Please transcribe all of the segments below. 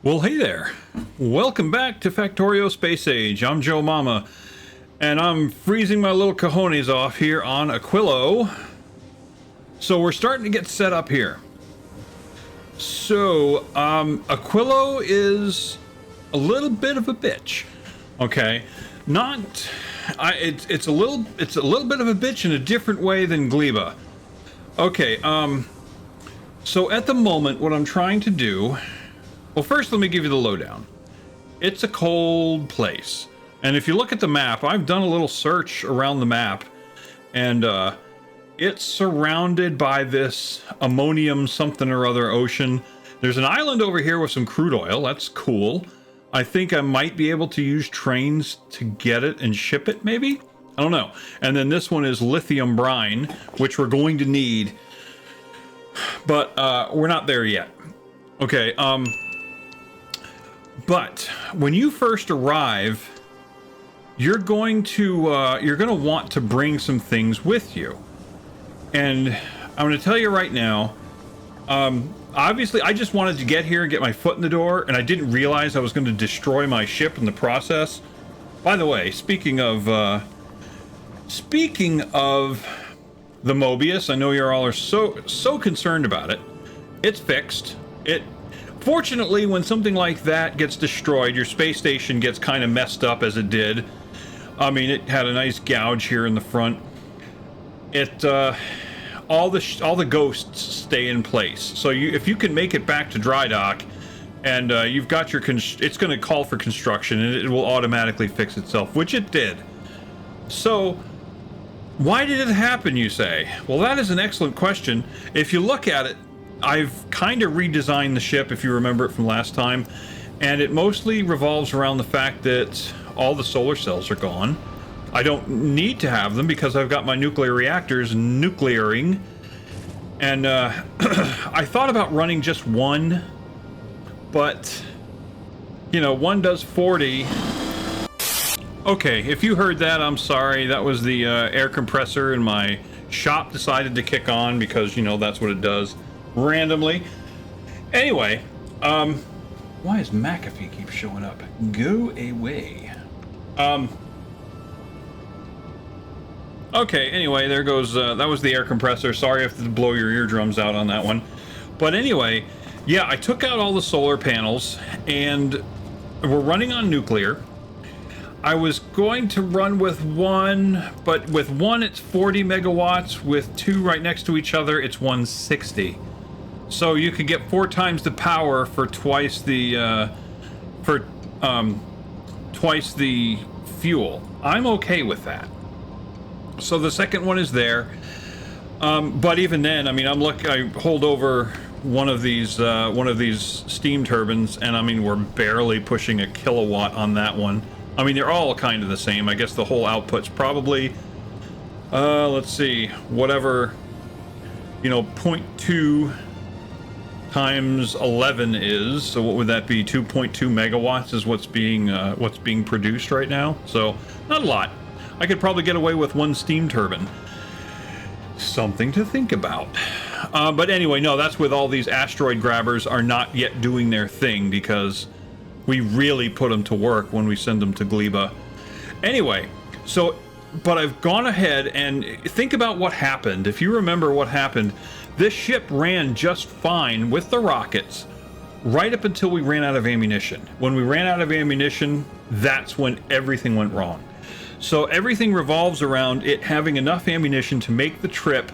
Well, hey there. Welcome back to Factorio Space Age. I'm Joe Mama, and I'm freezing my little cojones off here on Aquilo. So we're starting to get set up here. So, Aquilo is a little bit of a bitch. Okay, it's a little bit of a bitch in a different way than Gleba. Okay, so at the moment, what I'm trying to do. Well, first, let me give you the lowdown. It's a cold place. And if you look at the map, I've done a little search around the map, and it's surrounded by this ammonium something or other ocean. There's an island over here with some crude oil. That's cool. I think I might be able to use trains to get it and ship it, maybe? I don't know. And then this one is lithium brine, which we're going to need. But we're not there yet. Okay, but when you first arrive, you're going to want to bring some things with you. And I'm going to tell you right now, obviously I just wanted to get here and get my foot in the door, and I didn't realize I was going to destroy my ship in the process. By the way, speaking of the Mobius, I know you all are so concerned about it. It's fixed. Fortunately, when something like that gets destroyed, your space station gets kind of messed up as it did. I mean, it had a nice gouge here in the front. All the ghosts stay in place. So if you can make it back to dry dock, and you've got your it's going to call for construction, and it will automatically fix itself, which it did. So why did it happen, you say? Well, that is an excellent question. If you look at it, I've kind of redesigned the ship, if you remember it from last time, and it mostly revolves around the fact that all the solar cells are gone. I don't need to have them because I've got my nuclear reactors nuclearing, and I thought about running just one, but, you know, one does 40. Okay, if you heard that, I'm sorry. That was the air compressor in my shop decided to kick on because, you know, that's what it does. Randomly. Anyway, why is McAfee keep showing up? Go away. Okay, anyway, there goes, that was the air compressor. Sorry if to blow your eardrums out on that one. But anyway, yeah, I took out all the solar panels, and we're running on nuclear. I was going to run with one, but with one it's 40 megawatts. With two right next to each other, it's 160. So you could get 4 times the power for twice the fuel. I'm okay with that. So the second one is there, but even then, I mean, I hold over one of these steam turbines, and I mean, we're barely pushing a kilowatt on that one. I mean, they're all kind of the same. I guess the whole output's probably, let's see, whatever, you know, 0.2 times 11 is. So what would that be? 2.2 megawatts is what's being produced right now. So not a lot. I could probably get away with one steam turbine. Something to think about. But anyway, no, that's with all these asteroid grabbers are not yet doing their thing because we really put them to work when we send them to Gleba. Anyway, so, but I've gone ahead and think about what happened. If you remember what happened, this ship ran just fine with the rockets right up until we ran out of ammunition. When we ran out of ammunition, that's when everything went wrong. So everything revolves around it having enough ammunition to make the trip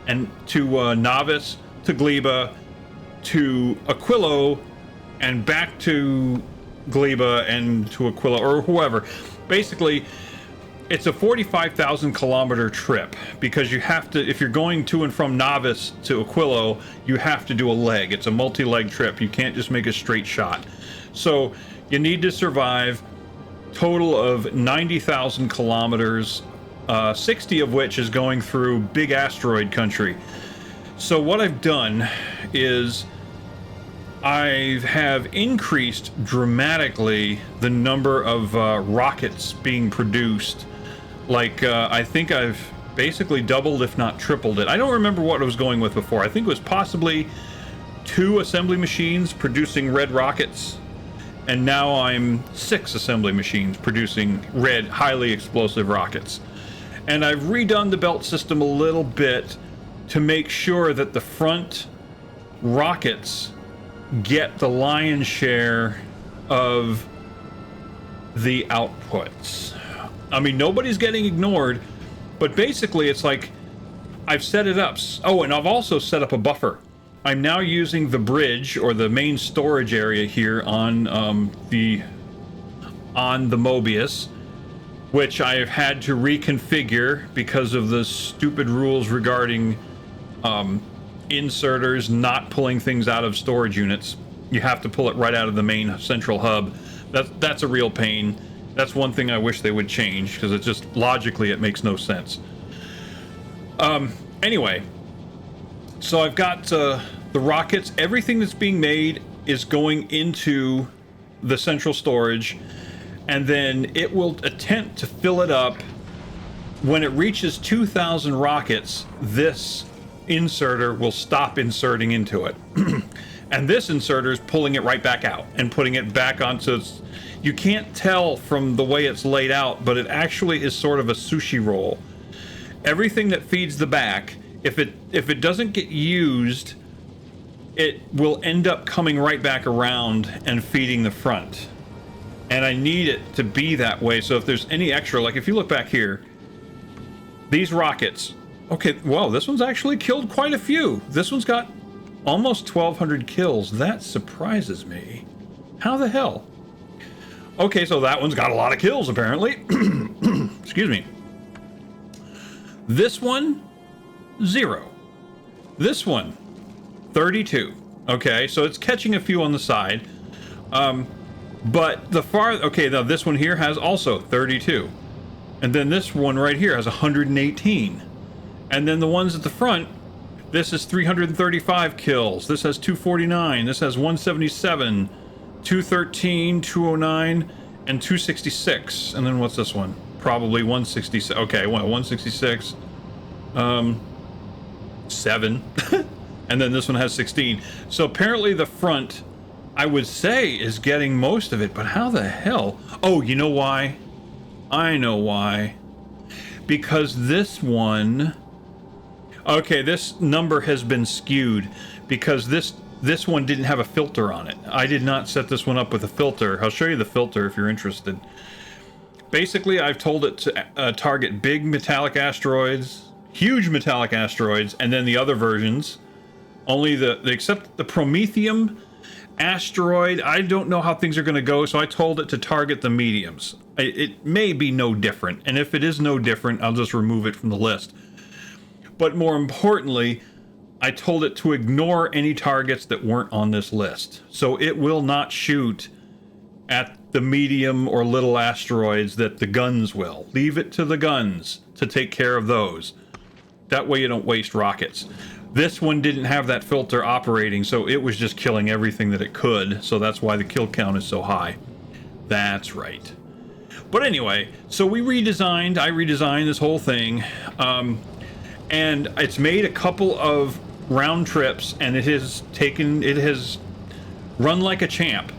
and to Novice, to Gleba, to Aquilo, and back to Gleba and to Aquilo, or whoever. Basically, it's a 45,000 kilometer trip because you have to, if you're going to and from Novice to Aquilo, you have to do a leg. It's a multi-leg trip. You can't just make a straight shot. So you need to survive total of 90,000 kilometers, 60 of which is going through big asteroid country. So what I've done is I have increased dramatically the number of rockets being produced. Like, I think I've basically doubled, if not tripled it. I don't remember what I was going with before. I think it was possibly 2 assembly machines producing red rockets and now I'm 6 assembly machines producing red, highly explosive rockets. And I've redone the belt system a little bit to make sure that the front rockets get the lion's share of the outputs. I mean, nobody's getting ignored, but basically it's like I've set it up. Oh, and I've also set up a buffer. I'm now using the bridge, or the main storage area here on the Mobius, which I've had to reconfigure because of the stupid rules regarding inserters not pulling things out of storage units. You have to pull it right out of the main central hub. That's a real pain. That's one thing I wish they would change, because it just logically it makes no sense. Anyway, so I've got the rockets. Everything that's being made is going into the central storage, and then it will attempt to fill it up. When it reaches 2,000 rockets, this inserter will stop inserting into it. And this inserter is pulling it right back out and putting it back onto its... You can't tell from the way it's laid out, but it actually is sort of a sushi roll. Everything that feeds the back, if it doesn't get used, it will end up coming right back around and feeding the front. And I need it to be that way, so if there's any extra, like if you look back here, these rockets, okay, well, this one's actually killed quite a few. This one's got almost 1,200 kills. That surprises me. How the hell? Okay, so that one's got a lot of kills, apparently. Excuse me. This one, 0. This one, 32. Okay, so it's catching a few on the side. But the okay, now this one here has also 32. And then this one right here has 118. And then the ones at the front, this is 335 kills. This has 249. This has 177, 213, 209, and 266. And then what's this one? Probably 166. Okay, well, 166. 7. And then this one has 16. So apparently the front, I would say, is getting most of it. But how the hell? Oh, you know why? I know why. Because this one... Okay, this number has been skewed because this one didn't have a filter on it. I did not set this one up with a filter. I'll show you the filter if you're interested. Basically, I've told it to target big metallic asteroids, huge metallic asteroids, and then the other versions. Only except the Promethium asteroid, I don't know how things are going to go, so I told it to target the mediums. It may be no different, and if it is no different, I'll just remove it from the list. But more importantly, I told it to ignore any targets that weren't on this list. So it will not shoot at the medium or little asteroids that the guns will. Leave it to the guns to take care of those. That way you don't waste rockets. This one didn't have that filter operating, so it was just killing everything that it could. So that's why the kill count is so high. That's right. But anyway, so I redesigned this whole thing. And it's made a couple of round trips, and it has run like a champ.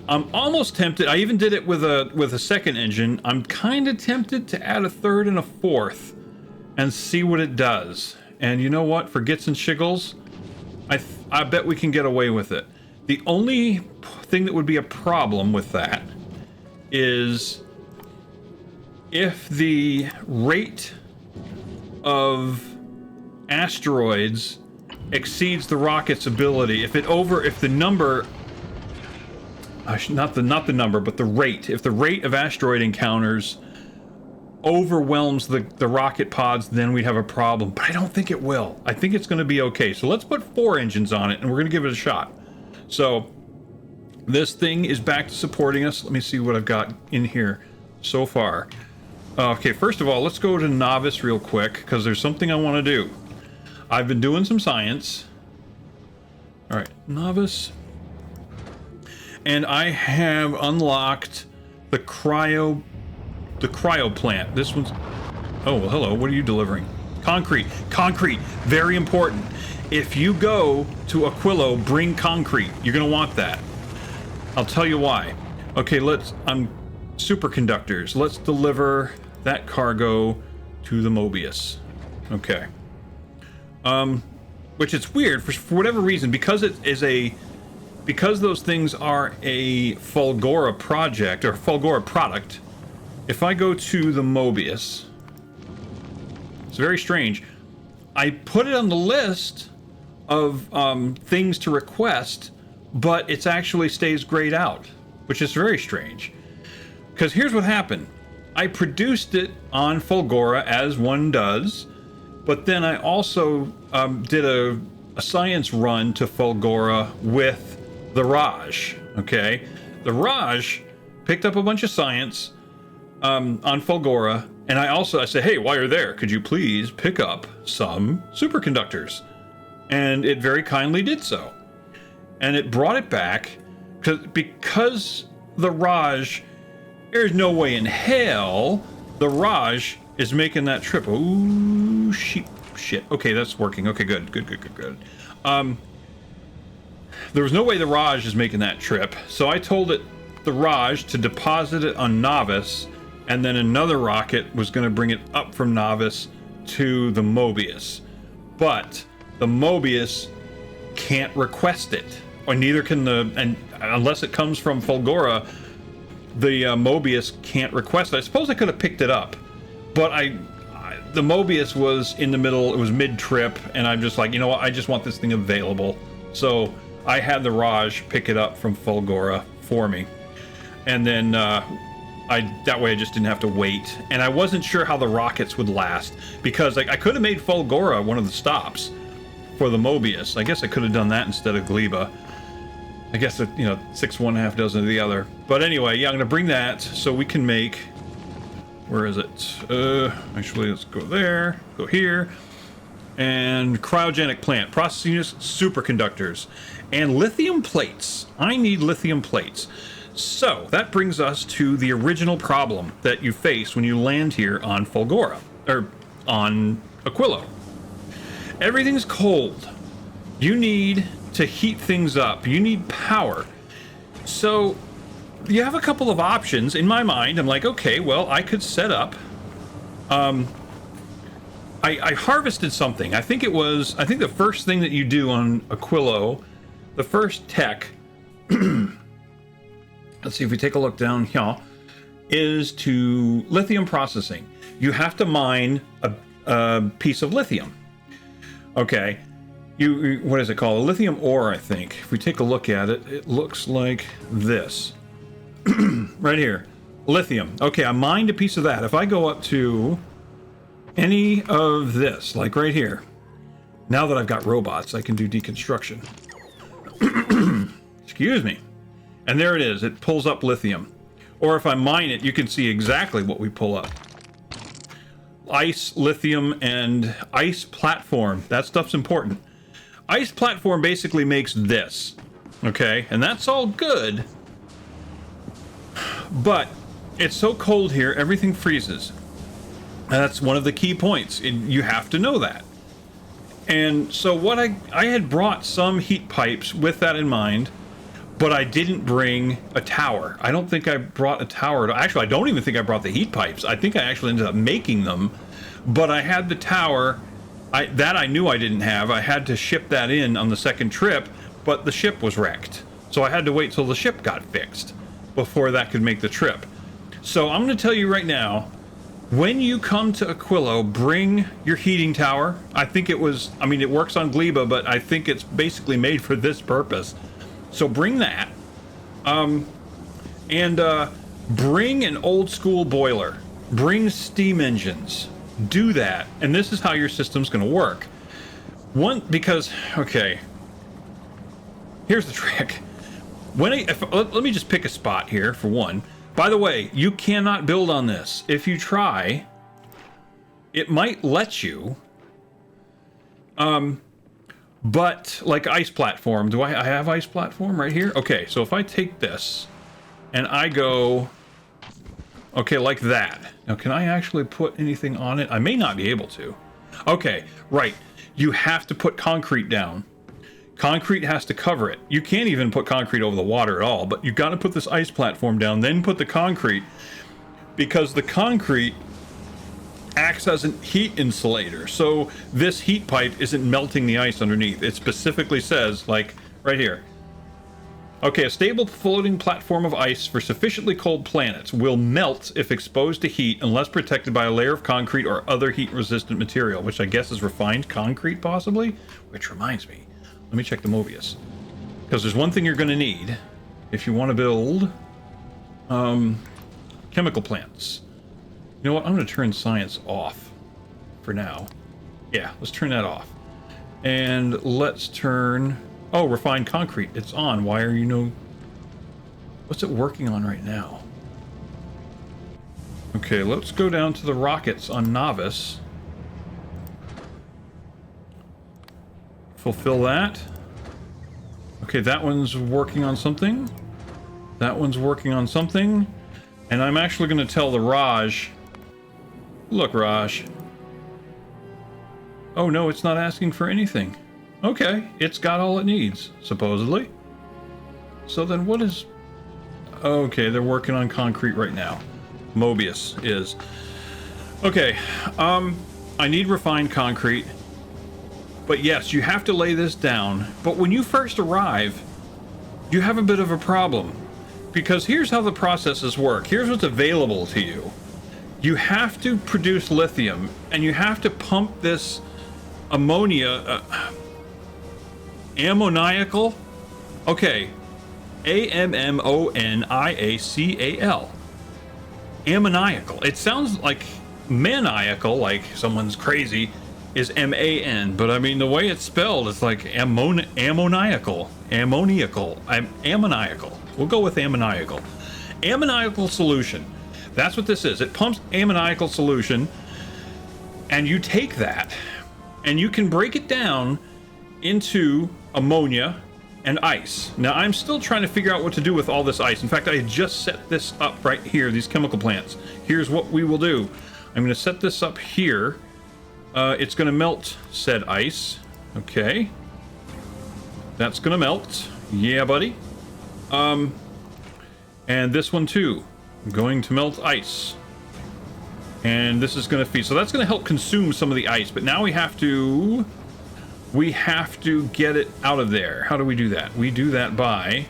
I'm almost tempted. I even did it with a second engine. I'm kind of tempted to add a third and a fourth and see what it does. And you know what? For gits and shiggles, I bet we can get away with it. The only thing that would be a problem with that is if the rate of asteroids exceeds the rocket's ability. If the number, not the number, but the rate. If the rate of asteroid encounters overwhelms the rocket pods, then we'd have a problem. But I don't think it will. I think it's going to be okay. So let's put 4 engines on it, and we're going to give it a shot. So this thing is back to supporting us. Let me see what I've got in here so far. Okay, first of all, let's go to Novice real quick, because there's something I want to do. I've been doing some science. All right, Novice. And I have unlocked the cryo plant. This one's... Oh, well, hello, what are you delivering? Concrete, very important. If you go to Aquilo, bring concrete. You're going to want that. I'll tell you why. Okay, superconductors. Let's deliver that cargo to the Mobius. Okay. Which it's weird for whatever reason, because because those things are a Fulgora project or Fulgora product. If I go to the Mobius, it's very strange. I put it on the list of things to request, but it actually stays grayed out, which is very strange. Because here's what happened. I produced it on Fulgora, as one does, but then I also did a science run to Fulgora with the Raj, okay? The Raj picked up a bunch of science on Fulgora, and I said, hey, while you're there, could you please pick up some superconductors? And it very kindly did so. And it brought it back, because the Raj, there's no way in hell the Raj is making that trip. Ooh, shit. Okay, that's working. Okay, good. There was no way the Raj is making that trip, so I told the Raj to deposit it on Novice, and then another rocket was going to bring it up from Novice to the Mobius. But the Mobius can't request it, or neither can and unless it comes from Fulgora, the Mobius can't request it. I suppose I could have picked it up, but the Mobius was in the middle, it was mid-trip, and I'm just like, you know what, I just want this thing available. So I had the Raj pick it up from Fulgora for me. And then that way I just didn't have to wait. And I wasn't sure how the rockets would last, because I could have made Fulgora one of the stops for the Mobius. I guess I could have done that instead of Gleba. I guess, 6 one, half dozen of the other. But anyway, yeah, I'm going to bring that so we can make... Where is it? Actually, let's go there, go here. And cryogenic plant, processing units, superconductors, and lithium plates. I need lithium plates. So that brings us to the original problem that you face when you land here on Fulgora, or on Aquilo. Everything's cold. You need to heat things up. You need power. So you have a couple of options. In my mind, I'm like, okay, well, I could set up. I harvested something. I think the first thing that you do on Aquilo, the first tech, let's see if we take a look down here, is to lithium processing. You have to mine a piece of lithium. Okay. What is it called? A lithium ore, I think. If we take a look at it, it looks like this. Right here. Lithium. Okay, I mined a piece of that. If I go up to any of this, like right here, now that I've got robots, I can do deconstruction. Excuse me. And there it is. It pulls up lithium. Or if I mine it, you can see exactly what we pull up. Ice, lithium, and ice platform. That stuff's important. Ice platform basically makes this. Okay? And that's all good. But it's so cold here, everything freezes. And that's one of the key points. You have to know that. And so what I had brought some heat pipes with that in mind, but I didn't bring a tower. I don't think I brought a tower. Actually, I don't even think I brought the heat pipes. I think I actually ended up making them, but I had the tower. That I knew I didn't have. I had to ship that in on the second trip, but the ship was wrecked. So I had to wait till the ship got fixed before that could make the trip. So I'm going to tell you right now, when you come to Aquilo, bring your heating tower. I think it works on Gleba, but I think it's basically made for this purpose. So bring that. And bring an old school boiler. Bring steam engines. Do that. And this is how your system's going to work. Okay. Here's the trick. Let me just pick a spot here for one. By the way, you cannot build on this. If you try, it might let you. But like ice platform, I have ice platform right here? Okay, so if I take this and I go, okay, like that. Now, can I actually put anything on it? I may not be able to. Okay, right. You have to put concrete down. Concrete has to cover it. You can't even put concrete over the water at all, but you've got to put this ice platform down, then put the concrete, because the concrete acts as a heat insulator. So this heat pipe isn't melting the ice underneath. It specifically says, like, right here. Okay, a stable floating platform of ice for sufficiently cold planets will melt if exposed to heat unless protected by a layer of concrete or other heat-resistant material, which I guess is refined concrete, possibly? Which reminds me, let me check the Mobius. Because there's one thing you're going to need if you want to build chemical plants. You know what? I'm going to turn science off for now. Yeah, let's turn that off. And let's turn... Oh, refined concrete. It's on. Why are you no... What's it working on right now? Okay, let's go down to the rockets on Novice. Fulfill that. Okay, that one's working on something. That one's working on something. And I'm actually going to tell the Raj... Look, Raj. Oh, no, it's not asking for anything. Okay, it's got all it needs, supposedly. So then what is... Okay, they're working on concrete right now. Mobius is. Okay, I need refined concrete. But yes, you have to lay this down. But when you first arrive, you have a bit of a problem. Because here's how the processes work. Here's what's available to you. You have to produce lithium, and you have to pump this ammonia... ammoniacal? Okay. A-M-M-O-N-I-A-C-A-L. Ammoniacal. It sounds like maniacal, like someone's crazy, is M-A-N, but I mean, the way it's spelled, it's like ammoniacal. Ammoniacal. We'll go with ammoniacal. Ammoniacal solution. That's what this is. It pumps ammoniacal solution, and you take that, and you can break it down into ammonia and ice. Now, I'm still trying to figure out what to do with all this ice. In fact, I just set this up right here, these chemical plants. Here's what we will do. I'm going to set this up here. It's going to melt said ice. Okay. That's going to melt. Yeah, buddy. And this one too. I'm going to melt ice. And this is going to feed. So that's going to help consume some of the ice. But now we have to get it out of there. How do we do that? We do that by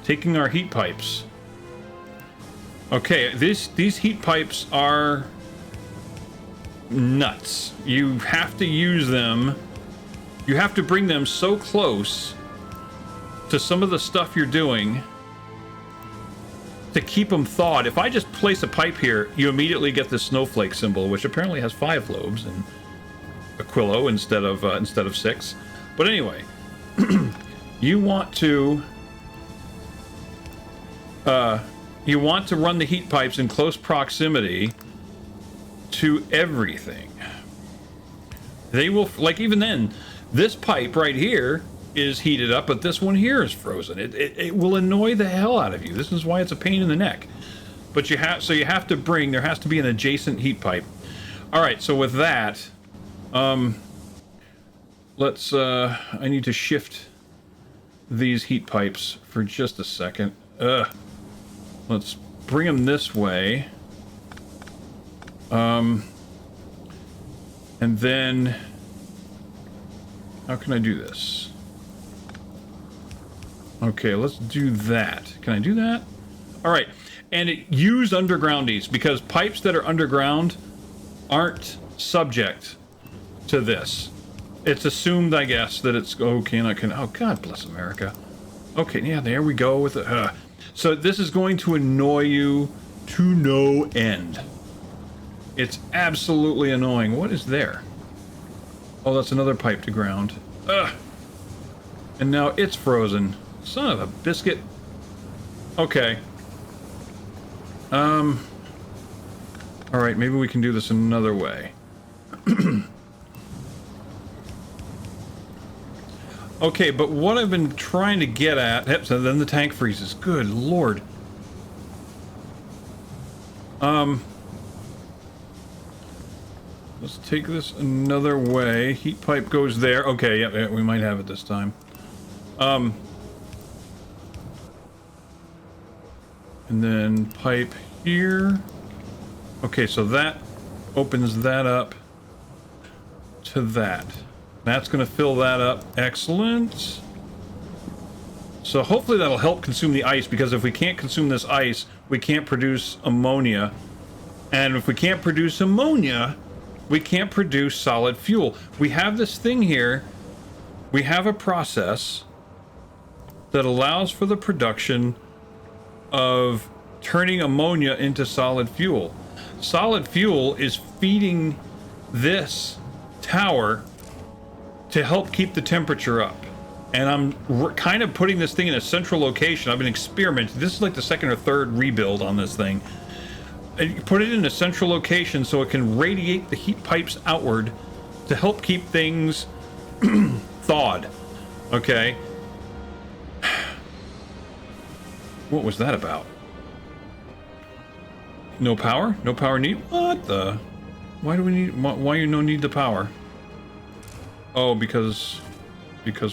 taking our heat pipes. Okay, these heat pipes are nuts. You have to use them. You have to bring them so close to some of the stuff you're doing to keep them thawed. If I just place a pipe here, you immediately get this snowflake symbol, which apparently has 5 lobes and Aquilo instead of 6. But anyway, you want to run the heat pipes in close proximity to everything. They will, like, even then, this pipe right here is heated up, but this one here is frozen. It will annoy the hell out of you. This is why it's a pain in the neck. But you have to bring, there has to be an adjacent heat pipe. All right, so with that, let's, I need to shift these heat pipes for just a second. Let's bring them this way. And then, how can I do this? Okay, let's do that. Can I do that? All right, and use undergroundies, because pipes that are underground aren't subject to this. It's assumed, I guess, that it's okay. And I can. Oh, God bless America. Okay, yeah, there we go with it. So this is going to annoy you to no end. It's absolutely annoying. What is there? Oh, that's another pipe to ground. And now it's frozen. Son of a biscuit. Okay. All right, maybe we can do this another way. Okay, but what I've been trying to get at... Yep, so then the tank freezes. Good Lord. Let's take this another way. Heat pipe goes there. Okay, yeah, we might have it this time. And then pipe here. Okay, so that opens that up to that. That's going to fill that up. Excellent. So hopefully that'll help consume the ice, because if we can't consume this ice, we can't produce ammonia. And if we can't produce ammonia, we can't produce solid fuel. We have this thing here. We have a process that allows for the production of turning ammonia into solid fuel. Solid fuel is feeding this tower to help keep the temperature up. And I'm kind of putting this thing in a central location. I've been experimenting. This is like the second or third rebuild on this thing. And put it in a central location so it can radiate the heat pipes outward to help keep things thawed. Okay. What was that about? No power? No power need? What the? Why do we need? Why you no need the power? Oh, because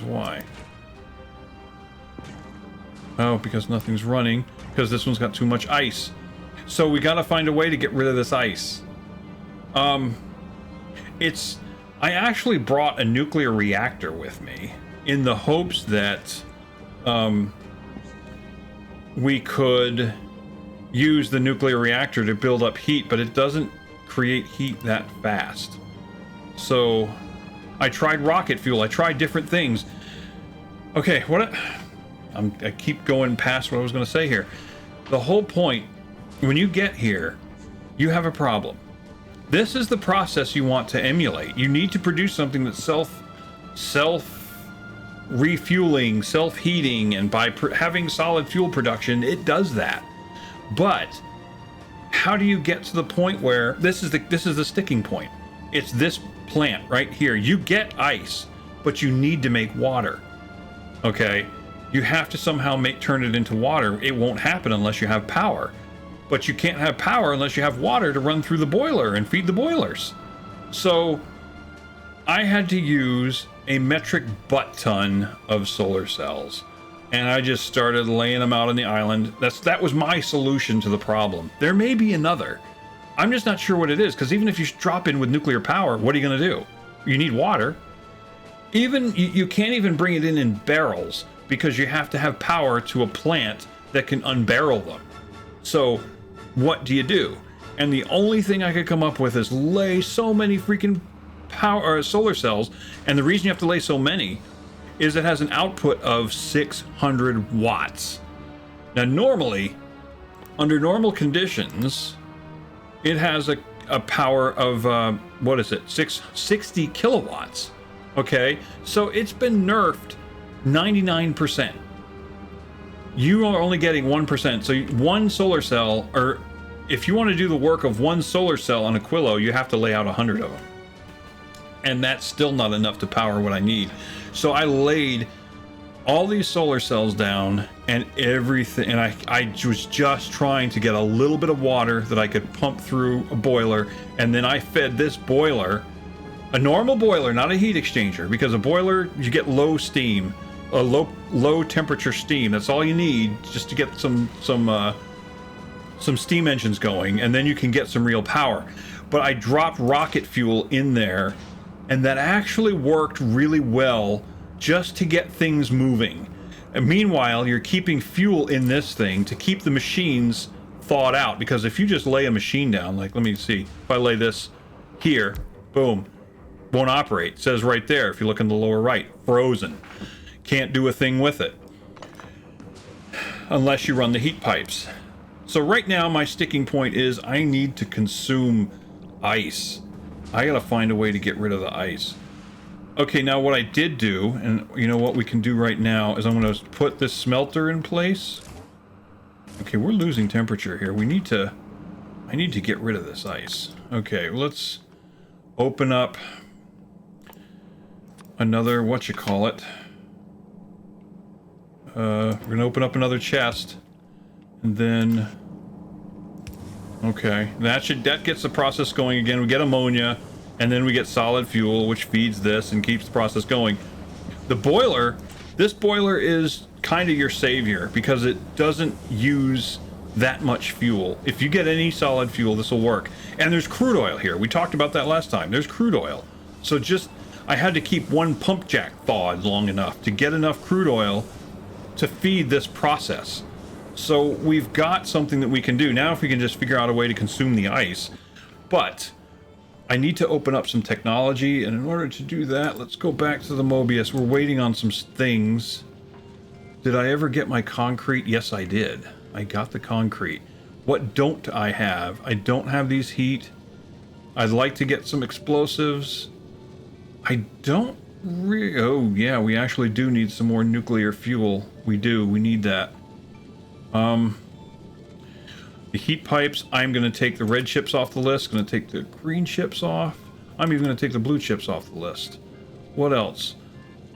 why? Oh, because nothing's running. Because this one's got too much ice. So we gotta find a way to get rid of this ice. I actually brought a nuclear reactor with me in the hopes that we could use the nuclear reactor to build up heat, but it doesn't create heat that fast. So I tried rocket fuel. I tried different things. Okay, I keep going past what I was going to say here. The whole point, when you get here, you have a problem. This is the process you want to emulate. You need to produce something that's self-refueling, self-heating, and by having solid fuel production, it does that. But how do you get to the point where this is the sticking point? It's this plant right here. You get ice, but you need to make water. Okay? You have to somehow turn it into water. It won't happen unless you have power. But you can't have power unless you have water to run through the boiler and feed the boilers. So I had to use a metric butt ton of solar cells. And I just started laying them out on the island. That was my solution to the problem. There may be another. I'm just not sure what it is, because even if you drop in with nuclear power, what are you going to do? You need water. You can't even bring it in barrels, because you have to have power to a plant that can unbarrel them. So what do you do? And the only thing I could come up with is lay so many freaking solar cells. And the reason you have to lay so many is it has an output of 600 watts. Now normally, under normal conditions, it has a power of, 60 kilowatts. Okay, so it's been nerfed 99%. You are only getting 1%. So one solar cell, or if you want to do the work of one solar cell on Aquilo, you have to lay out 100 of them. And that's still not enough to power what I need. So I laid all these solar cells down and everything, and I was just trying to get a little bit of water that I could pump through a boiler, and then I fed this boiler, a normal boiler, not a heat exchanger, because a boiler, you get low steam, a low temperature steam. That's all you need just to get some steam engines going, and then you can get some real power. But I dropped rocket fuel in there, and that actually worked really well just to get things moving. And meanwhile, you're keeping fuel in this thing to keep the machines thawed out, because if you just lay a machine down, like, let me see, if I lay this here, boom, won't operate. It says right there, if you look in the lower right, frozen. Can't do a thing with it unless you run the heat pipes. So right now my sticking point is I need to consume ice. I gotta find a way to get rid of the ice. Okay, now what I did do, and you know what we can do right now, is I'm gonna put this smelter in place. Okay, we're losing temperature here. I need to get rid of this ice. Okay, let's open up another, we're gonna open up another chest, and then, okay, that gets the process going again. We get ammonia, and then we get solid fuel, which feeds this and keeps the process going. The boiler, This boiler is kind of your savior because it doesn't use that much fuel. If you get any solid fuel, this will work. And there's crude oil here. We talked about that last time. There's crude oil. So just, I had to keep one pump jack thawed long enough to get enough crude oil to feed this process. So we've got something that we can do. Now if we can just figure out a way to consume the ice. But I need to open up some technology, and in order to do that, let's go back to the Mobius. We're waiting on some things. Did I ever get my concrete? Yes, I did. I got the concrete. What don't I have? I don't have these heat. I'd like to get some explosives. I don't really... Oh, yeah, we actually do need some more nuclear fuel. We do. We need that. The heat pipes, I'm going to take the red chips off the list. Going to take the green chips off. I'm even going to take the blue chips off the list. What else?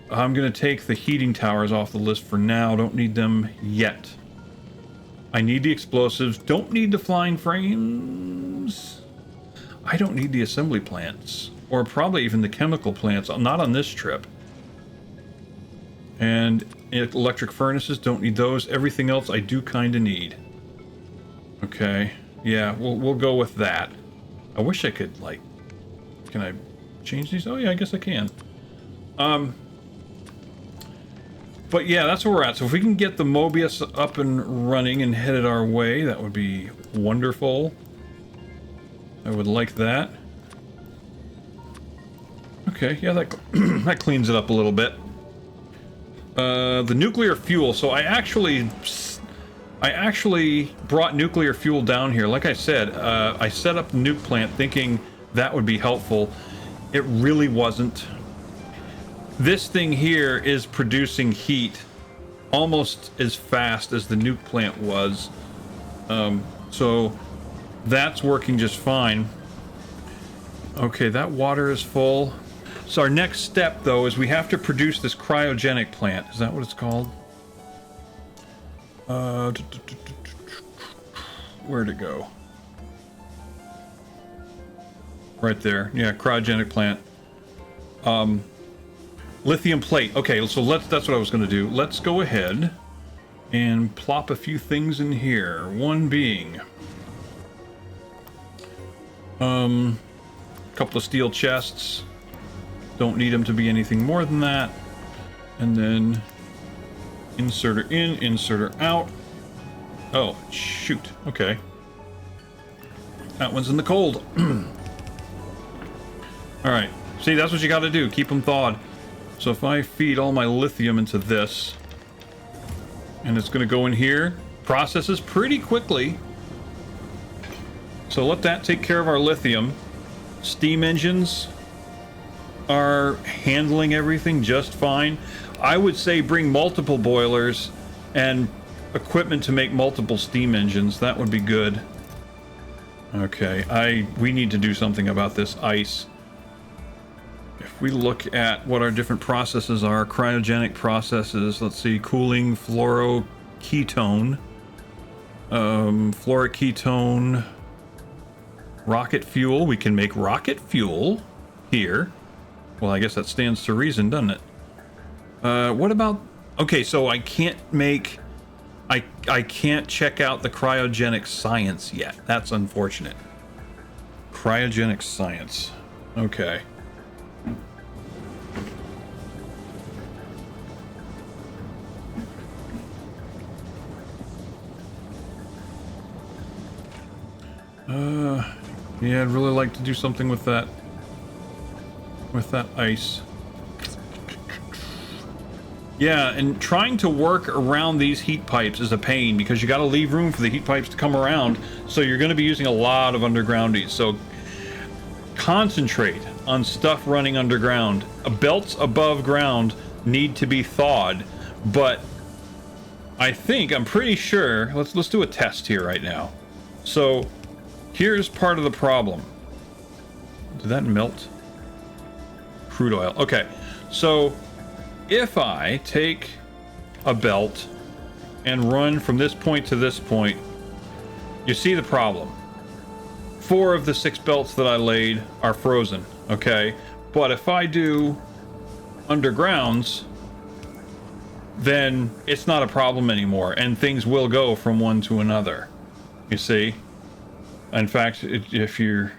I'm going to take the heating towers off the list for now. Don't need them yet. I need the explosives. Don't need the flying frames. I don't need the assembly plants. Or probably even the chemical plants. Not on this trip. And electric furnaces, don't need those. Everything else I do kind of need. Okay. Yeah, we'll go with that. I wish I could, like... Can I change these? Oh, yeah, I guess I can. But yeah, that's where we're at. So if we can get the Mobius up and running and headed our way, that would be wonderful. I would like that. Okay, yeah, that, that cleans it up a little bit. The nuclear fuel. So I actually brought nuclear fuel down here. Like I said, I set up the nuke plant thinking that would be helpful. It really wasn't. This thing here is producing heat almost as fast as the nuke plant was. So that's working just fine. Okay, that water is full. So our next step, though, is we have to produce this cryogenic plant. Is that what it's called? Where'd it go? Right there. Yeah, cryogenic plant. Lithium plate. Okay, so that's what I was going to do. Let's go ahead and plop a few things in here. One being... a couple of steel chests. Don't need them to be anything more than that. And then inserter in, inserter out. Oh, shoot. Okay. That one's in the cold. Alright. See, that's what you gotta do. Keep them thawed. So if I feed all my lithium into this, and it's gonna go in here, processes pretty quickly. So let that take care of our lithium. Steam engines are handling everything just fine. I would say bring multiple boilers and equipment to make multiple steam engines. That would be good. Okay, we need to do something about this ice. If we look at what our different processes are, cryogenic processes, let's see, cooling, fluoroketone, fluoroketone, rocket fuel. We can make rocket fuel here. Well, I guess that stands to reason, doesn't it? What about... Okay, so I can't make... I can't check out the cryogenic science yet. That's unfortunate. Cryogenic science. Okay. Yeah, I'd really like to do something with that. With that ice. Yeah, and trying to work around these heat pipes is a pain because you got to leave room for the heat pipes to come around. So you're going to be using a lot of undergroundies. So concentrate on stuff running underground. Belts above ground need to be thawed, but I'm pretty sure. Let's do a test here right now. So here's part of the problem. Did that melt? Crude oil. Okay, so if I take a belt and run from this point to this point, you see the problem. 4 of the 6 belts that I laid are frozen, okay? But if I do undergrounds, then it's not a problem anymore, and things will go from one to another. You see? In fact, if you're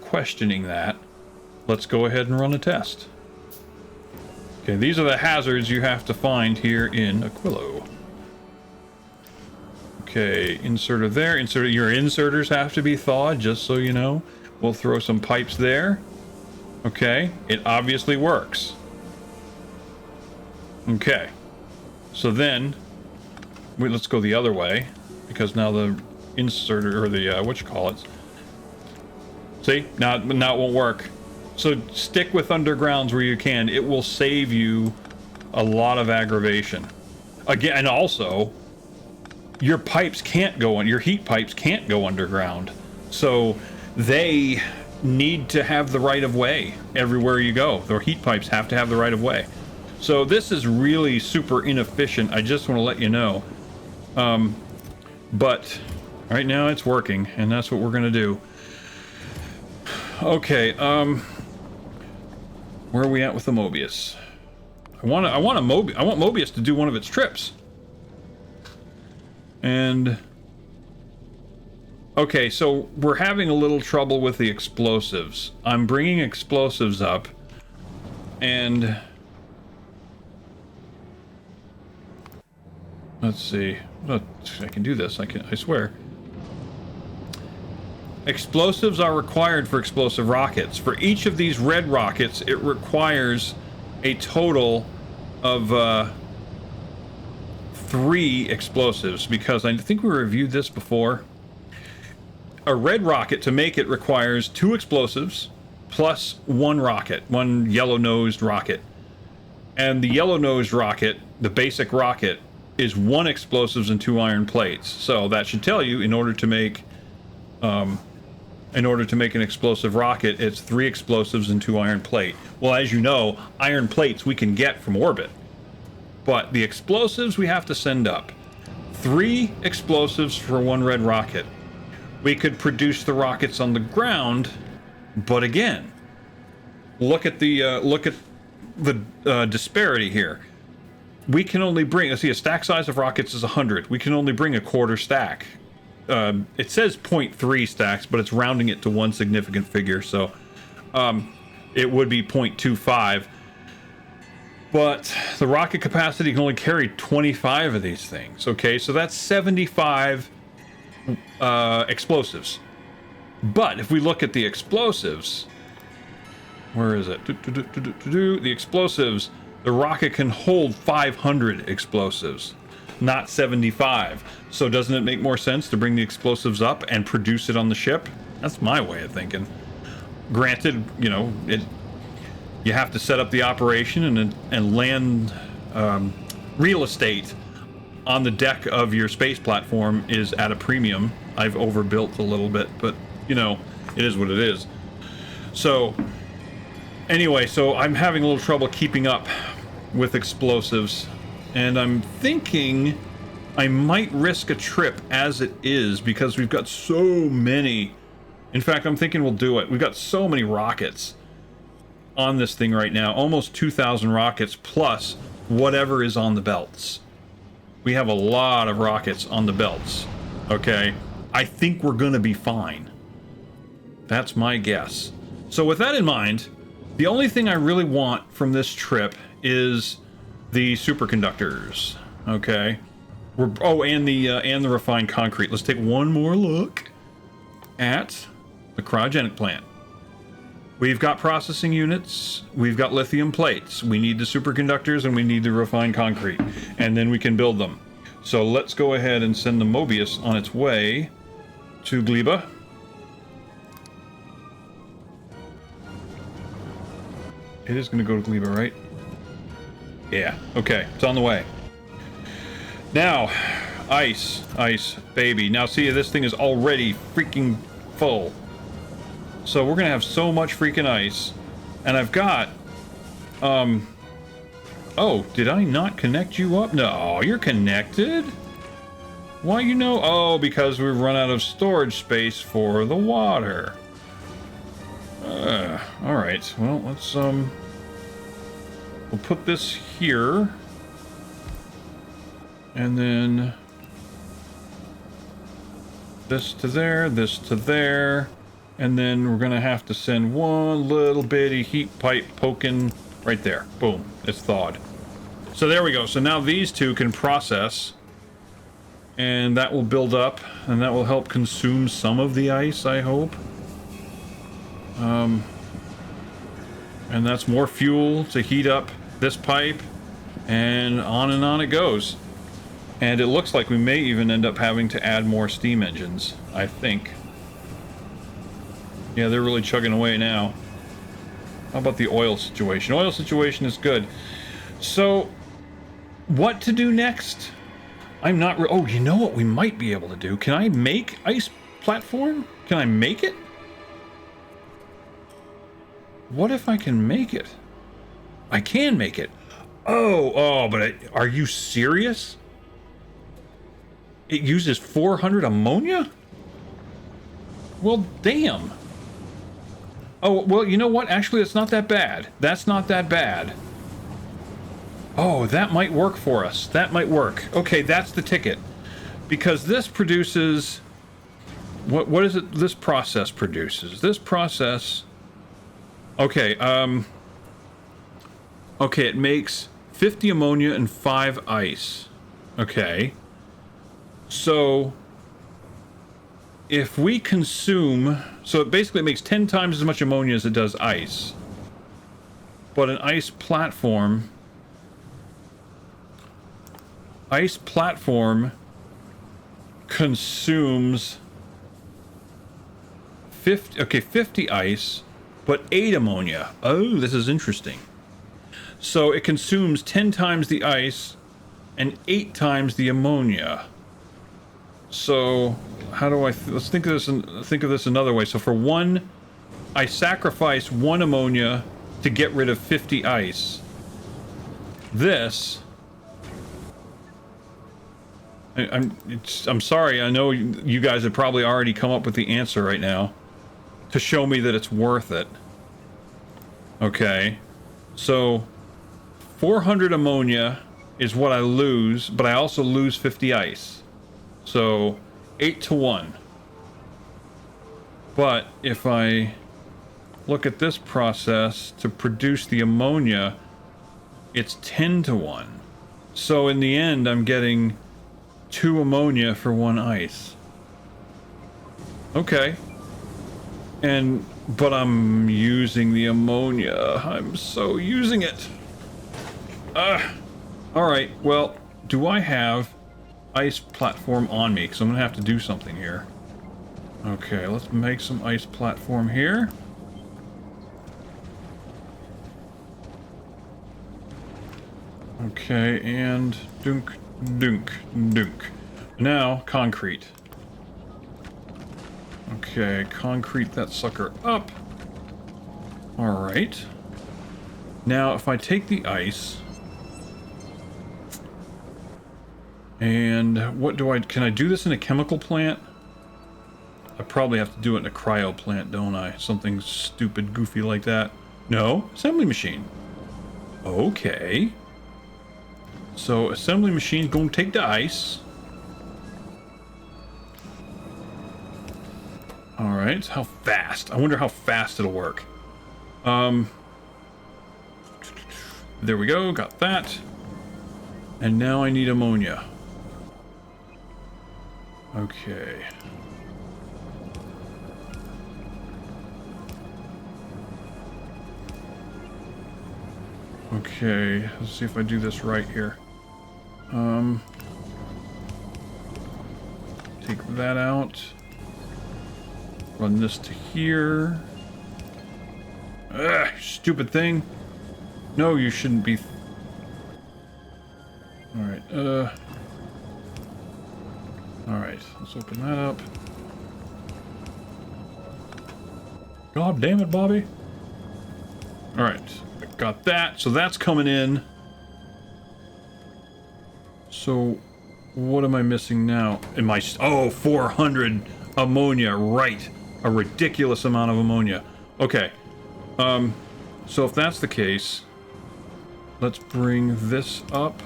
questioning that, let's go ahead and run a test. Okay, these are the hazards you have to find here in Aquilo. Okay, inserter there. Your inserters have to be thawed, just so you know. We'll throw some pipes there. Okay, it obviously works. Okay, so then let's go the other way, because now the inserter, or the whatchamacallit, see, now it won't work. So stick with undergrounds where you can. It will save you a lot of aggravation. Again, and also, your pipes can't go on, your heat pipes can't go underground. So they need to have the right of way everywhere you go. Their heat pipes have to have the right of way. So this is really super inefficient. I just want to let you know. But right now it's working, and that's what we're gonna do. Okay, where are we at with the Mobius? I want Mobius to do one of its trips. And okay, so we're having a little trouble with the explosives. I'm bringing explosives up, and let's see. I can do this. I swear. Explosives are required for explosive rockets. For each of these red rockets, it requires a total of 3 explosives, because I think we reviewed this before. A red rocket, to make it, requires 2 explosives plus 1 rocket, 1 yellow-nosed rocket. And the yellow-nosed rocket, the basic rocket, is 1 explosives and 2 iron plates. So that should tell you, in order to make an explosive rocket, it's 3 explosives and 2 iron plate. Well, as you know, iron plates we can get from orbit, but the explosives we have to send up. 3 explosives for 1 red rocket. We could produce the rockets on the ground, but again, look at the disparity here. We can only bring, let's see, a stack size of rockets is 100. We can only bring a quarter stack. It says 0.3 stacks, but it's rounding it to 1 significant figure, so it would be 0.25. But the rocket capacity can only carry 25 of these things. Okay, so that's 75 explosives. But if we look at the explosives, where is it? The explosives, the rocket can hold 500 explosives, not 75. So doesn't it make more sense to bring the explosives up and produce it on the ship? That's my way of thinking. Granted, you know, you have to set up the operation and land real estate on the deck of your space platform is at a premium. I've overbuilt a little bit, but you know, it is what it is. So anyway, so I'm having a little trouble keeping up with explosives, and I'm thinking I might risk a trip as it is, because we've got so many. In fact, I'm thinking we'll do it. We've got so many rockets on this thing right now, almost 2,000 rockets plus whatever is on the belts. We have a lot of rockets on the belts. Okay, I think we're gonna be fine. That's my guess. So with that in mind, the only thing I really want from this trip is the superconductors. Okay, and the refined concrete. Let's take one more look at the cryogenic plant. We've got processing units, we've got lithium plates, we need the superconductors, and we need the refined concrete, and then we can build them. So let's go ahead and send the Mobius on its way to Gleba. It is going to go to Gleba, right? Yeah, okay, it's on the way. Now, ice, baby. Now see, this thing is already freaking full. So we're gonna have so much freaking ice. And I've got, oh, did I not connect you up? No, you're connected? Why, you know? Oh, because we've run out of storage space for the water. Alright, well, let's, we'll put this here. And then this to there, this to there. And then we're gonna have to send one little bitty heat pipe poking right there. Boom, it's thawed. So there we go. So now these two can process, and that will build up, and that will help consume some of the ice, I hope. And that's more fuel to heat up this pipe, and on it goes. And it looks like we may even end up having to add more steam engines, I think. Yeah, they're really chugging away now. How about the oil situation? Oil situation is good. So, what to do next? I'm not... Oh, you know what we might be able to do? Can I make ice platform? Can I make it? What if I can make it? I can make it. Oh, but are you serious? It uses 400 ammonia? Well, damn. Oh, well, you know what? Actually, it's not that bad. That's not that bad. Oh, that might work for us. That might work. Okay, that's the ticket. Because this produces... What is it this process produces? This process... Okay, okay, it makes 50 ammonia and 5 ice. Okay. So... if we consume... So it basically makes 10 times as much ammonia as it does ice. But an ice platform... Ice platform consumes 50 ice, but 8 ammonia. Oh, this is interesting. So it consumes 10 times the ice and 8 times the ammonia. So how do I let's think of this another way. So for one, I sacrifice 1 ammonia to get rid of 50 ice. This I'm sorry, I know you guys have probably already come up with the answer right now to show me that it's worth it. Okay, so 400 ammonia is what I lose, but I also lose 50 ice. So 8 to 1. But if I look at this process to produce the ammonia, it's 10 to 1. So in the end, I'm getting 2 ammonia for 1 ice. Okay. But I'm using the ammonia. I'm so using it. Alright, well, do I have ice platform on me? Because I'm going to have to do something here. Okay, let's make some ice platform here. Okay, and dunk, dunk, dunk. Now, concrete. Okay, concrete that sucker up. Alright. Now, if I take the ice... And what do can I do this in a chemical plant? I probably have to do it in a cryo plant, don't I? Something stupid, goofy like that. No, assembly machine. Okay. So, assembly machine's gonna take the ice. Alright, how fast? I wonder how fast it'll work. There we go, got that. And now I need ammonia. Okay. Okay, let's see if I do this right here. Take that out. Run this to here. Ugh, stupid thing. No, you shouldn't be. Alright, alright, let's open that up. God damn it, Bobby. Alright, I got that, so that's coming in. So, what am I missing now? Oh, 400 ammonia, right. A ridiculous amount of ammonia. Okay, so if that's the case, let's bring this up.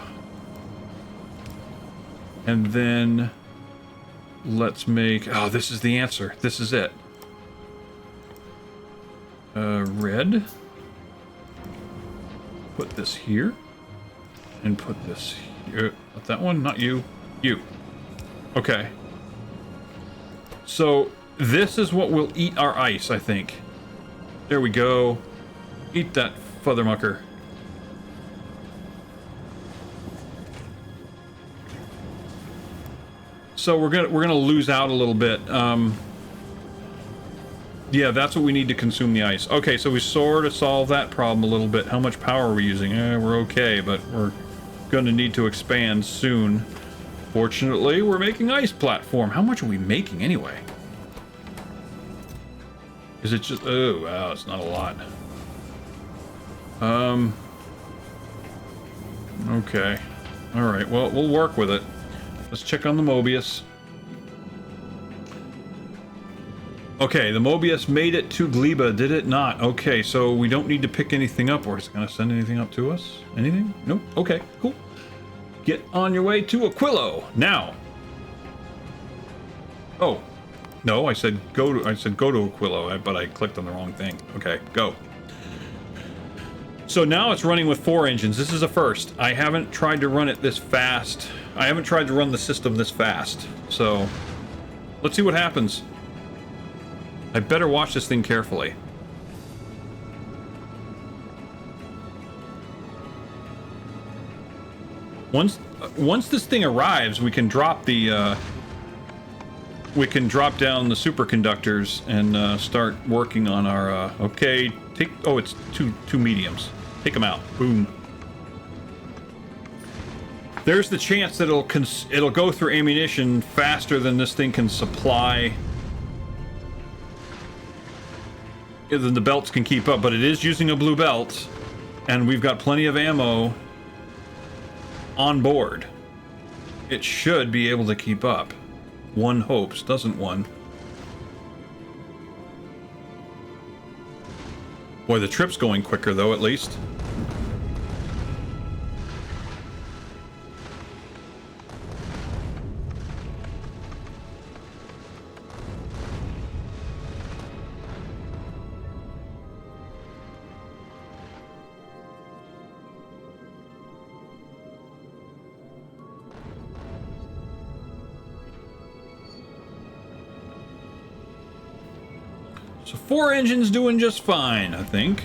And then let's make... Oh, this is the answer. This is it. Red. Put this here. And put this here. Not that one, not you. You. Okay. So, this is what will eat our ice, I think. There we go. Eat that fothermucker. So we're gonna lose out a little bit. Yeah, that's what we need to consume the ice. Okay, so we sort of solved that problem a little bit. How much power are we using? We're okay, but we're gonna need to expand soon. Fortunately, we're making ice platform. How much are we making anyway? Is it just... Oh, wow, it's not a lot. Okay. Alright, well, we'll work with it. Let's check on the Mobius. Okay, the Mobius made it to Gleba, did it not? Okay, so we don't need to pick anything up, or is it going to send anything up to us? Anything? Nope. Okay, cool. Get on your way to Aquilo, now. Oh. No, I said go to Aquilo, but I clicked on the wrong thing. Okay, go. So now it's running with 4 engines. This is a first. I haven't tried to run it this fast. I haven't tried to run the system this fast. So, let's see what happens. I better watch this thing carefully. Once this thing arrives, we can drop the down the superconductors and start working on our okay, it's two mediums. Take them out. Boom. There's the chance that it'll go through ammunition faster than this thing can supply. Than the belts can keep up, but it is using a blue belt, and we've got plenty of ammo on board. It should be able to keep up. One hopes, doesn't one? Boy, the trip's going quicker though, at least. So 4 engines doing just fine, I think.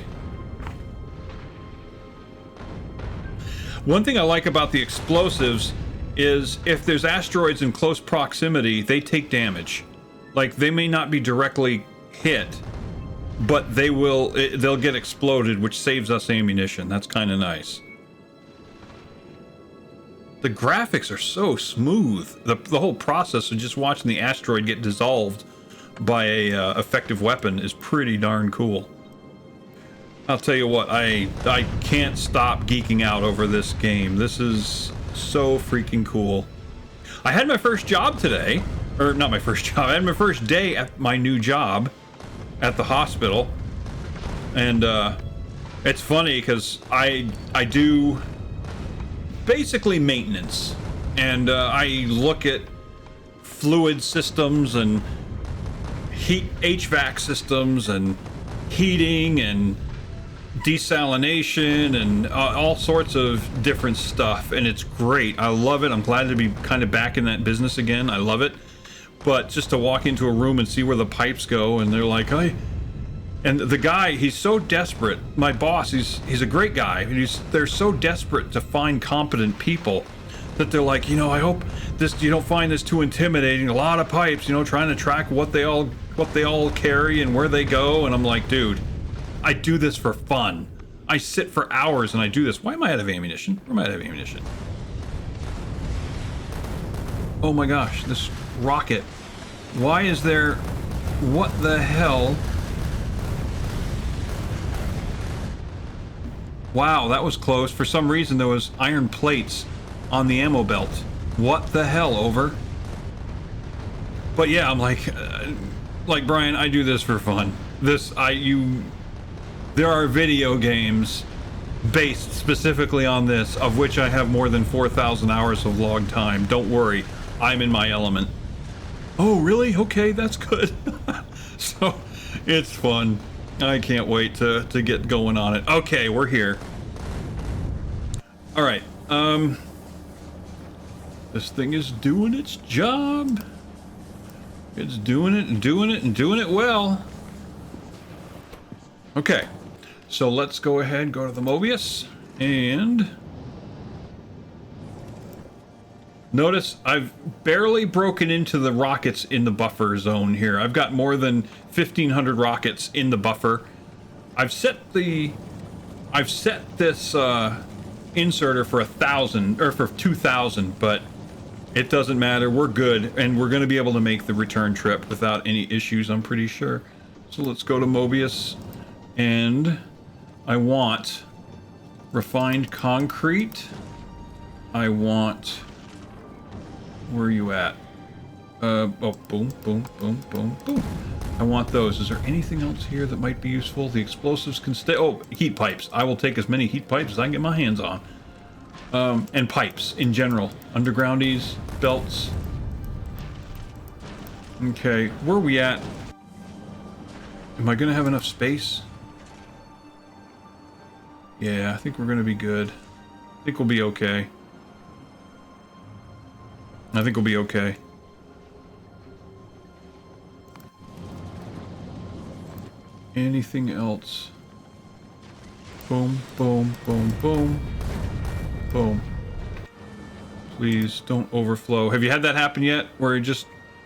One thing I like about the explosives is if there's asteroids in close proximity, they take damage. Like, they may not be directly hit, but they'll get exploded, which saves us ammunition. That's kind of nice. The graphics are so smooth. The whole process of just watching the asteroid get dissolved by a effective weapon is pretty darn cool. I'll tell you what, I can't stop geeking out over this game. This is so freaking cool. I had my first job today, or not my first job, I had my first day at my new job at the hospital, and it's funny because I do basically maintenance, and I look at fluid systems and HVAC systems and heating and desalination and all sorts of different stuff, and it's great. I love it. I'm glad to be kind of back in that business again. I love it. But just to walk into a room and see where the pipes go, and they're like, hey, and the guy, he's so desperate. My boss, he's a great guy. They're so desperate to find competent people that they're like, I hope you don't find this too intimidating. A lot of pipes, trying to track what they all carry and where they go. And I'm like, dude, I do this for fun. I sit for hours and I do this. Why am I out of ammunition? Where am I out of ammunition? Oh my gosh, this rocket. Why is there... What the hell? Wow, that was close. For some reason there was iron plates on the ammo belt. What the hell, over? But yeah, I'm like Brian, I do this for fun. There are video games based specifically on this, of which I have more than 4,000 hours of log time. Don't worry, I'm in my element. Oh, really? Okay, that's good. So, it's fun. I can't wait to get going on it. Okay, we're here. All right. This thing is doing its job. It's doing it and doing it and doing it well. Okay. So let's go ahead and go to the Mobius and notice I've barely broken into the rockets in the buffer zone here. I've got more than 1,500 rockets in the buffer. I've set this inserter for 1,000 or for 2,000, but it doesn't matter. We're good, and we're going to be able to make the return trip without any issues, I'm pretty sure. So let's go to Mobius, and I want refined concrete. I want... Where are you at? Oh, boom, boom, boom, boom, boom. I want those. Is there anything else here that might be useful? The explosives can stay... Oh, heat pipes. I will take as many heat pipes as I can get my hands on. And pipes in general. Undergroundies, belts. Okay, where are we at? Am I going to have enough space? Yeah, I think we're going to be good. I think we'll be okay. I think we'll be okay. Anything else? Boom, boom, boom, boom. Boom. Please don't overflow. Have you had that happen yet? Where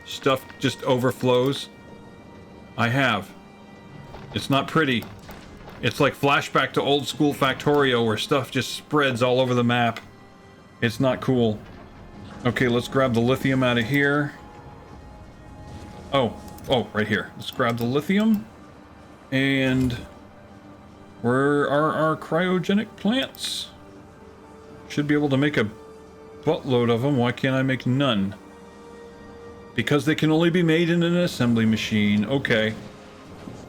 stuff just overflows? I have. It's not pretty. It's like flashback to old school Factorio where stuff just spreads all over the map. It's not cool. Okay, let's grab the lithium out of here. Oh, right here. Let's grab the lithium. And where are our cryogenic plants? Should be able to make a buttload of them. Why can't I make none? Because they can only be made in an assembly machine. Okay.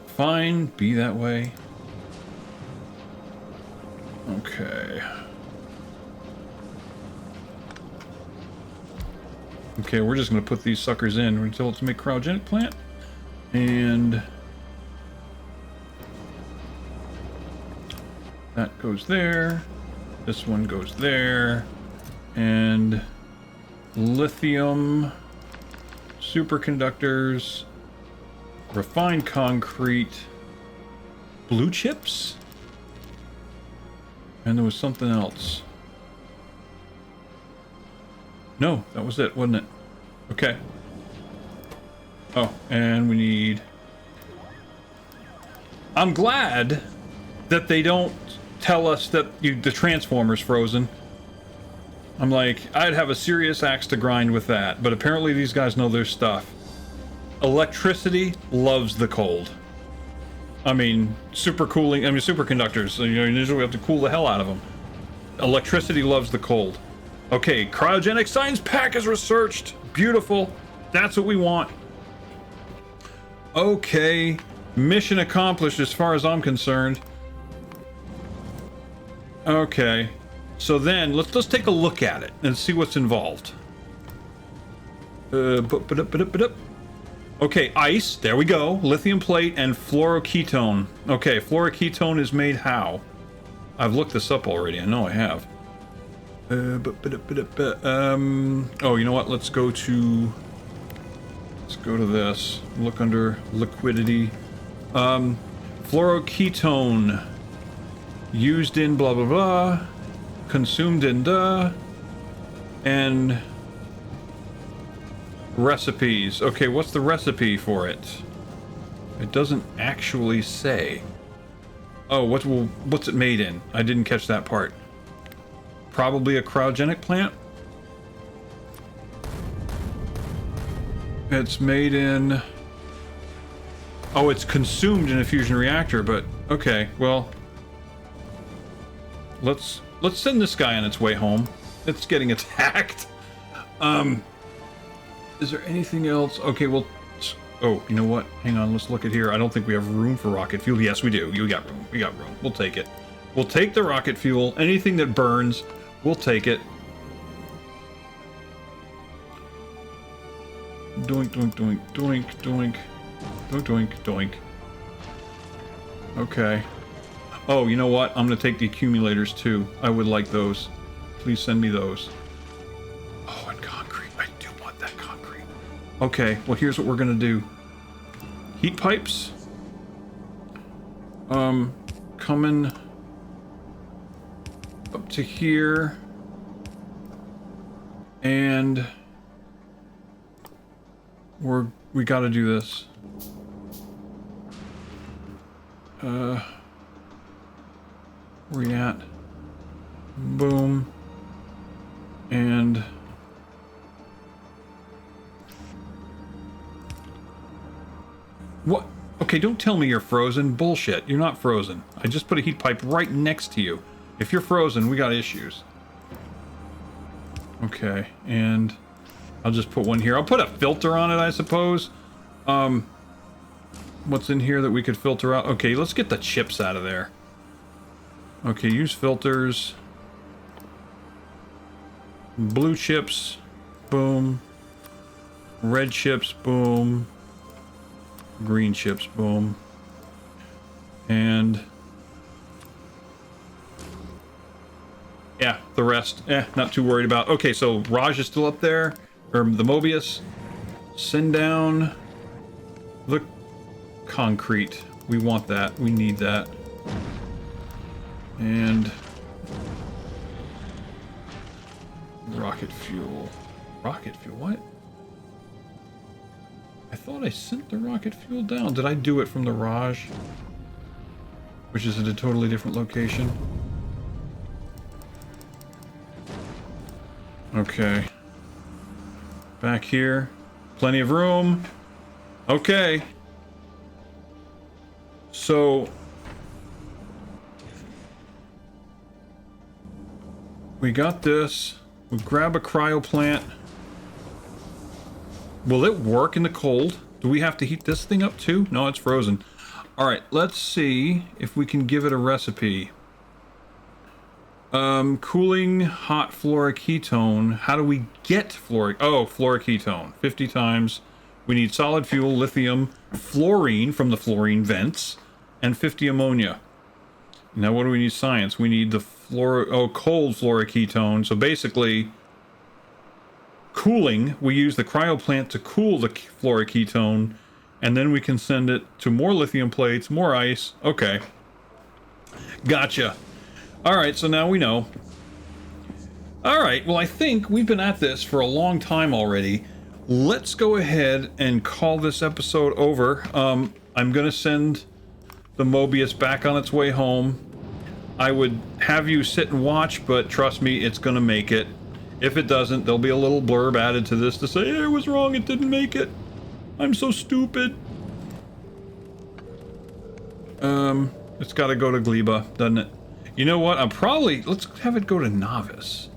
Fine, be that way. Okay. Okay, we're just going to put these suckers in until it's make cryogenic plant. And that goes there. This one goes there. And lithium, superconductors, refined concrete, blue chips? And there was something else. No, that was it, wasn't it? Okay. Oh, and we need... I'm glad that they don't tell us that the transformer's frozen. I'm like, I'd have a serious axe to grind with that, but apparently these guys know their stuff. Electricity loves the cold. I mean, superconductors, so, usually we have to cool the hell out of them. Electricity loves the cold. Okay, cryogenic science pack is researched. Beautiful. That's what we want. Okay, mission accomplished as far as I'm concerned. Okay, so then let's take a look at it and see what's involved. Okay, ice. There we go. Lithium plate and fluoroketone. Okay, fluoroketone is made how? I've looked this up already. I know I have. Oh, you know what? Let's go to this. Look under liquidity. Fluoroketone used in blah blah blah, consumed in and recipes. Okay, what's the recipe for it? It doesn't actually say. Oh, what's it made in? I didn't catch that part. Probably a cryogenic plant. It's made in... Oh, it's consumed in a fusion reactor, but okay, well... Let's send this guy on its way home. It's getting attacked. Is there anything else? Okay, well... Oh, you know what? Hang on, let's look at here. I don't think we have room for rocket fuel. Yes, we do. We got room. We'll take it. We'll take the rocket fuel. Anything that burns, we'll take it. Doink, doink, doink, doink, doink. Doink, doink, doink. Okay. Oh, you know what? I'm going to take the accumulators too. I would like those. Please send me those. Oh, and concrete. I do want that concrete. Okay, well, here's what we're going to do. Heat pipes. Coming up to here. And we got to do this. Where we at? Boom. And what? Okay, don't tell me you're frozen. Bullshit. You're not frozen. I just put a heat pipe right next to you. If you're frozen, we got issues. Okay, and I'll just put one here. I'll put a filter on it, I suppose. What's in here that we could filter out? Okay, let's get the chips out of there. Okay, use filters. Blue chips, boom. Red chips, boom. Green chips, boom. And yeah, the rest, not too worried about. Okay, so Raj is still up there, or the Mobius. Send down the concrete. We want that. We need that. And rocket fuel. Rocket fuel? What? I thought I sent the rocket fuel down. Did I do it from the Raj? Which is at a totally different location. Okay. Back here. Plenty of room. Okay. So we got this. We'll grab a cryo plant. Will it work in the cold? Do we have to heat this thing up too? No, it's frozen. Alright, let's see if we can give it a recipe. Cooling hot fluoroketone. How do we get fluoroketone? 50 times. We need solid fuel, lithium, fluorine from the fluorine vents, and 50 ammonia. Now what do we need science? We need the cold fluoroketone. So basically, cooling, we use the cryo plant to cool the fluoroketone, and then we can send it to more lithium plates, more ice. Okay. Gotcha. Alright, so now we know. Alright, well I think we've been at this for a long time already. Let's go ahead and call this episode over. I'm gonna send the Mobius back on its way home. I would have you sit and watch, but trust me, it's gonna make it. If it doesn't, there'll be a little blurb added to this to say, hey, I was wrong, it didn't make it. I'm so stupid. It's gotta go to Gleba, doesn't it? You know what, let's have it go to Novice.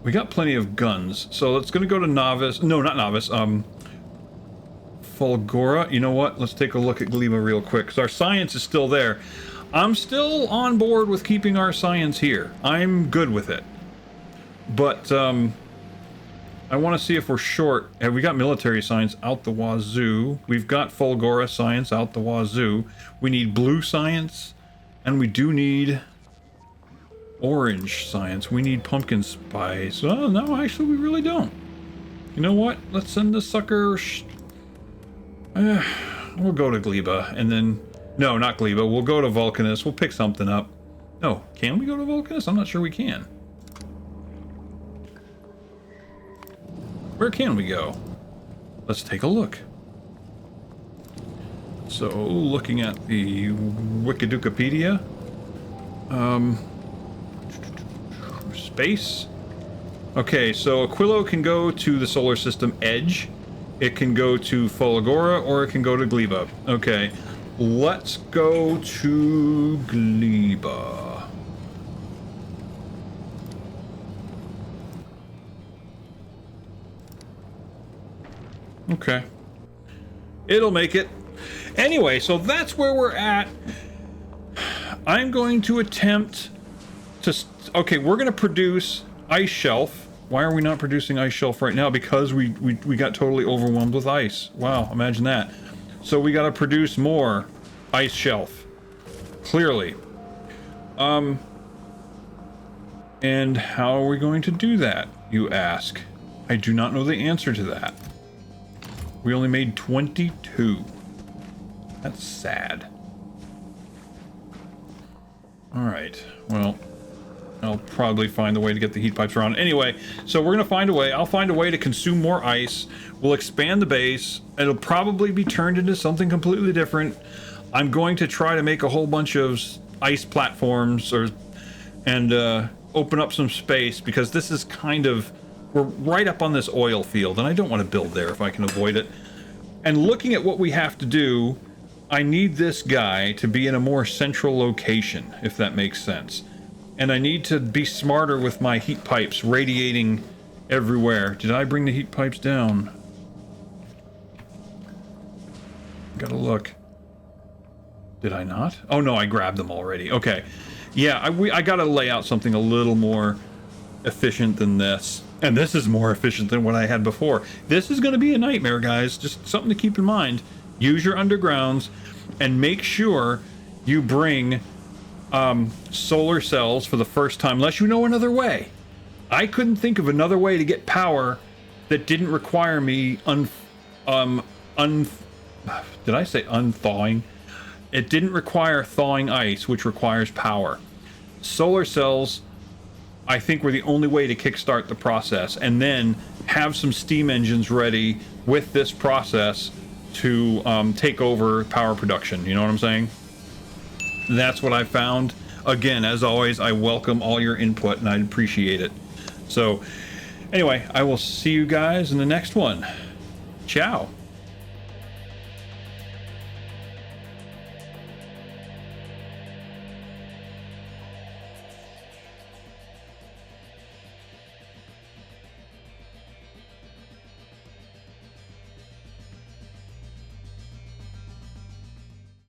We got plenty of guns, so it's gonna go to Novice. No, not Novice, Fulgora. You know what, let's take a look at Gleba real quick, because our science is still there. I'm still on board with keeping our science here. I'm good with it. But, I want to see if we're short. Have we got military science out the wazoo? We've got Fulgora science out the wazoo. We need blue science, and we do need orange science. We need pumpkin spice. Oh, no, actually, we really don't. You know what? Let's send this sucker... we'll go to Gleba, and then... No, not Gleba. We'll go to Vulcanus. We'll pick something up. No, can we go to Vulcanus? I'm not sure we can. Where can we go? Let's take a look. So, looking at the Wikidukipedia. Space. Okay, so Aquilo can go to the solar system edge. It can go to Fulgora, or it can go to Gleba. Okay, let's go to Gleba. Okay. It'll make it. Anyway, so that's where we're at. I'm going to attempt to... Okay, we're going to produce ice shelf. Why are we not producing ice shelf right now? Because we got totally overwhelmed with ice. Wow, imagine that. So we got to produce more ice shelf. Clearly. And how are we going to do that, you ask? I do not know the answer to that. We only made 22. That's sad. Alright, well, I'll probably find a way to get the heat pipes around. Anyway, so we're gonna find a way. I'll find a way to consume more ice. We'll expand the base. It'll probably be turned into something completely different. I'm going to try to make a whole bunch of ice platforms and open up some space, because this is kind of... We're right up on this oil field, and I don't want to build there if I can avoid it. And looking at what we have to do, I need this guy to be in a more central location, if that makes sense. And I need to be smarter with my heat pipes radiating everywhere. Did I bring the heat pipes down? Gotta look. Did I not? Oh no, I grabbed them already. Okay. Yeah, I gotta lay out something a little more efficient than this. And this is more efficient than what I had before. This is gonna be a nightmare, guys. Just something to keep in mind. Use your undergrounds and make sure you bring solar cells for the first time, unless you know another way. I couldn't think of another way to get power that didn't require me did I say unthawing? It didn't require thawing ice, which requires power. Solar cells, I think, were the only way to kickstart the process, and then have some steam engines ready with this process to take over power production. You know what I'm saying? That's what I found. Again, as always, I welcome all your input, and I'd appreciate it. So, anyway, I will see you guys in the next one. Ciao.